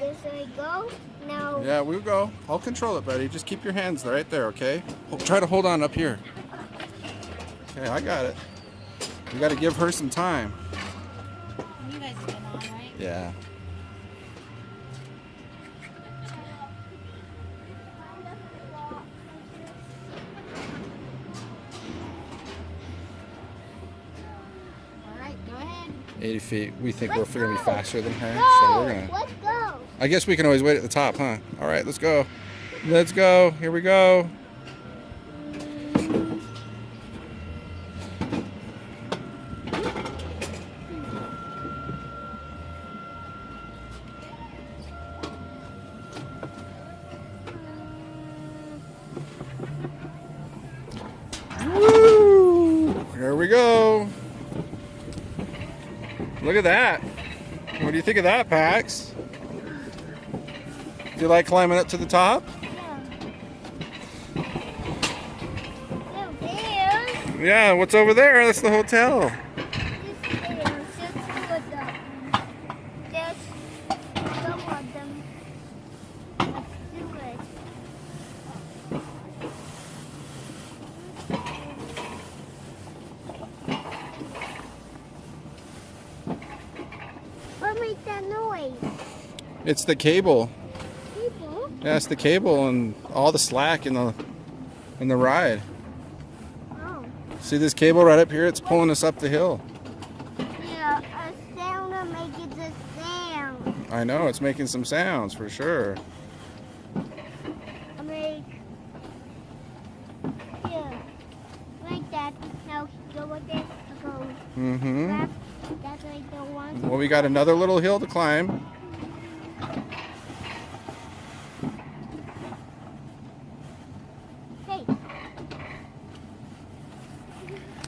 This way go. Now. Yeah, we'll go. I'll control it, buddy. Just keep your hands right there, okay? Try to hold on up here. Okay, I got it. We got to give her some time. You guys have been on, right? Yeah. All right, go ahead. 80 feet. We think we're Let's going to be go. faster than her, Go. so we're going to... Let's go. I guess we can always wait at the top, huh? All right, let's go. Let's go. Here we go. Woo! Here we go. Look at that. What do you think of that, Pax? Do you like climbing up to the top? Yeah, what's over there? That's the hotel. What makes that noise? It's the cable. People? Yeah, it's the cable and all the slack in the ride. Oh. See this cable right up here? It's pulling us up the hill. Yeah, a sound that makes a sound. I know, it's making some sounds for sure. I make. Yeah. Like that. Now go with this. Go. Mm-hmm. That's like the one. Well, we got another little hill to climb. Hey.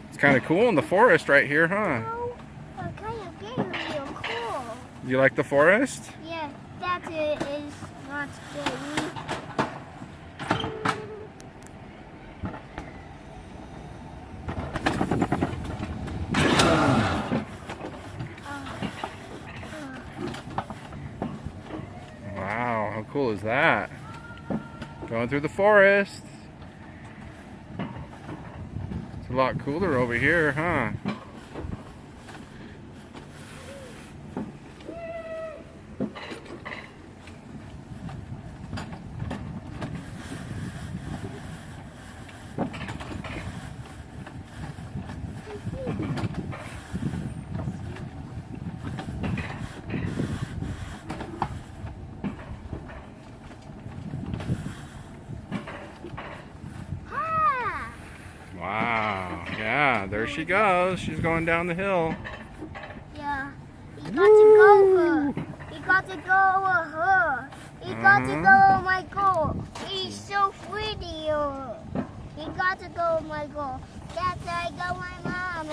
It's kind of cool in the forest right here, huh? Oh, kind of getting real cool. You like the forest? Yeah, that is not scary. Wow, how cool is that? Going through the forest. It's a lot cooler over here, huh? Ah! Wow. Yeah, there she goes. She's going down the hill. Yeah, you got to go her. You got to go with her. You got to go with my girl. He's so pretty. You got to go with my girl. That's how I got my mom.